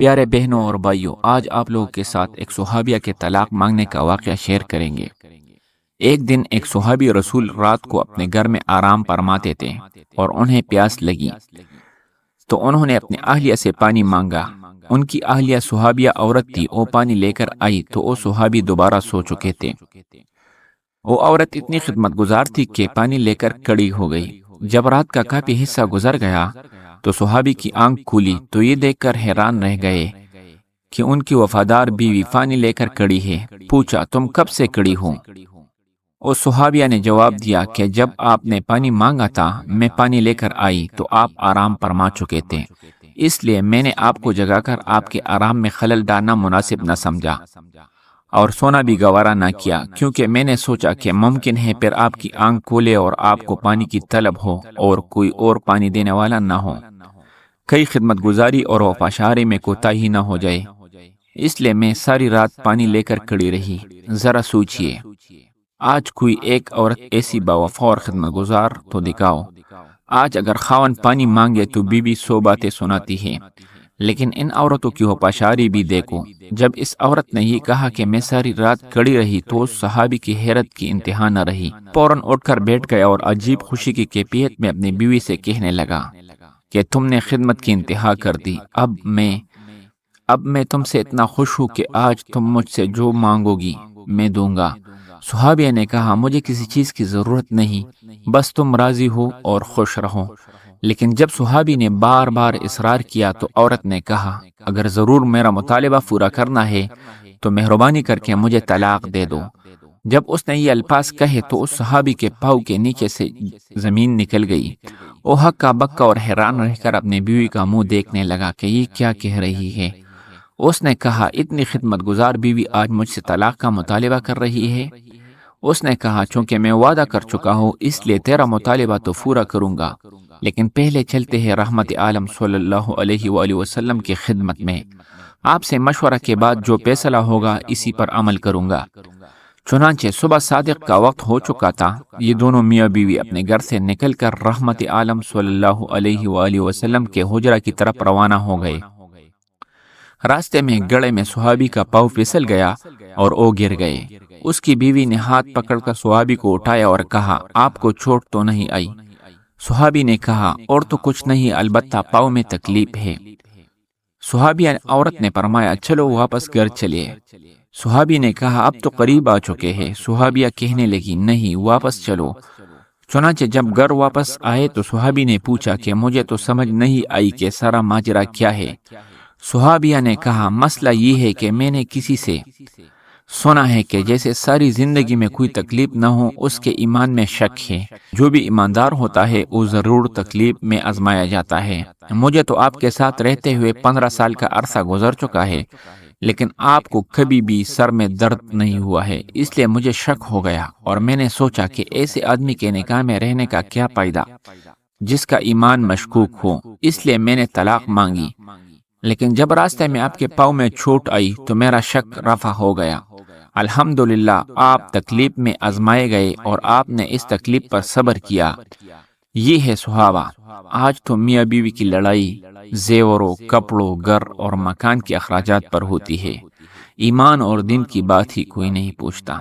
پیارے بہنوں اور بھائیوں، آج آپ لوگوں کے ساتھ ایک صحابیہ کے طلاق مانگنے کا واقعہ شیئر کریں گے۔ ایک دن ایک صحابی رسول رات کو اپنے گھر میں آرام فرماتے تھے اور انہیں پیاس لگی تو انہوں نے اپنے اہلیہ سے پانی مانگا۔ ان کی اہلیہ صحابیہ عورت تھی، وہ پانی لے کر آئی تو وہ صحابی دوبارہ سو چکے تھے۔ وہ عورت اتنی خدمت گزار تھی کہ پانی لے کر کھڑی ہو گئی۔ جب رات کا کافی حصہ گزر گیا تو صحابی کی آنکھ کھلی تو یہ دیکھ کر حیران رہ گئے کہ ان کی وفادار بیوی پانی لے کر کھڑی ہے۔ پوچھا، تم کب سے کھڑی ہو؟ اس صحابیہ نے جواب دیا کہ جب آپ نے پانی مانگا تھا میں پانی لے کر آئی تو آپ آرام فرما چکے تھے، اس لیے میں نے آپ کو جگا کر آپ کے آرام میں خلل ڈالنا مناسب نہ سمجھا اور سونا بھی گوارا نہ کیا، کیونکہ میں نے سوچا کہ ممکن ہے پھر آپ کی آنکھ کھولے اور آپ کو پانی کی طلب ہو اور کوئی اور پانی دینے والا نہ ہو، کئی خدمت گزاری اور وفاشاری میں کوتاہی نہ ہو جائے، اس لیے میں ساری رات پانی لے کر کھڑی رہی۔ ذرا سوچئے، آج کوئی ایک عورت ایسی باوفا اور خدمت گزار تو دکھاؤ۔ آج اگر خاوند پانی مانگے تو بیوی 100 باتیں سناتی ہے، لیکن ان عورتوں کی وفاشاری بھی دیکھو۔ جب اس عورت نے یہ کہا کہ میں ساری رات کھڑی رہی تو اس صحابی کی حیرت کی انتہا نہ رہی، فوراً اٹھ کر بیٹھ گیا اور عجیب خوشی کی کیفیت میں اپنی بیوی سے کہنے لگا کہ تم نے خدمت کی انتہا کر دی، اب میں تم سے اتنا خوش ہوں کہ آج تم مجھ سے جو مانگو گی میں دوں گا۔ صحابیہ نے کہا، مجھے کسی چیز کی ضرورت نہیں، بس تم راضی ہو اور خوش رہو۔ لیکن جب صحابی نے بار بار اصرار کیا تو عورت نے کہا، اگر ضرور میرا مطالبہ پورا کرنا ہے تو مہربانی کر کے مجھے طلاق دے دو۔ جب اس نے یہ الفاظ کہے تو اس صحابی کے پاؤں کے نیچے سے زمین نکل گئی۔ وہ ہکا بکا اور حیران رہ کر اپنی بیوی کا منہ دیکھنے لگا کہ یہ کیا کہہ رہی ہے۔ اس نے کہا، اتنی خدمت گزار بیوی آج مجھ سے طلاق کا مطالبہ کر رہی ہے؟ اس نے کہا، چونکہ میں وعدہ کر چکا ہوں اس لیے تیرا مطالبہ تو پورا کروں گا، لیکن پہلے چلتے ہیں رحمت عالم صلی اللہ علیہ وآلہ وسلم کی خدمت میں۔ آپ سے مشورہ کے بعد جو فیصلہ ہوگا اسی پر عمل کروں گا۔ چنانچہ صبح صادق کا وقت ہو چکا تھا۔ یہ دونوں میاں بیوی اپنے گھر سے نکل کر رحمت عالم صلی اللہ علیہ وآلہ وسلم کے حجرہ کی طرف روانہ ہو گئے۔ راستے میں گڑھے میں صحابی کا پاؤں پھسل گیا اور وہ گر گئے۔ اس کی بیوی نے ہاتھ پکڑ کر صحابی کو اٹھایا اور کہا، آپ کو چوٹ تو نہیں آئی؟ صحابی نے کہا، اور تو کچھ نہیں، البتہ پاؤں میں تکلیف ہے۔ صحابی عورت نے فرمایا، چلو واپس گھر چلیے۔ صحابی نے کہا، اب تو قریب آ چکے ہیں۔ صحابیہ کہنے لگی، نہیں، واپس چلو۔ چنانچہ جب گھر واپس آئے تو صحابی نے پوچھا کہ مجھے تو سمجھ نہیں آئی کہ سارا ماجرا کیا ہے۔ صحابیہ نے کہا، مسئلہ یہ ہے کہ میں نے کسی سے سنا ہے کہ جیسے ساری زندگی میں کوئی تکلیف نہ ہو اس کے ایمان میں شک ہے۔ جو بھی ایماندار ہوتا ہے وہ ضرور تکلیف میں آزمایا جاتا ہے۔ مجھے تو آپ کے ساتھ رہتے ہوئے 15 سال کا عرصہ گزر چکا ہے، لیکن آپ کو کبھی بھی سر میں درد نہیں ہوا ہے، اس لیے مجھے شک ہو گیا اور میں نے سوچا کہ ایسے آدمی کے نکاح میں رہنے کا کیا فائدہ جس کا ایمان مشکوک ہو، اس لیے میں نے طلاق مانگی۔ لیکن جب راستے میں آپ کے پاؤں میں چوٹ آئی تو میرا شک رفع ہو گیا۔ الحمدللہ آپ تکلیف میں آزمائے گئے اور آپ نے اس تکلیف پر صبر کیا۔ یہ ہے صحابہ۔ آج تو میاں بیوی کی لڑائی زیوروں، کپڑوں، گھر اور مکان کے اخراجات پر ہوتی ہے، ایمان اور دین کی بات ہی کوئی نہیں پوچھتا۔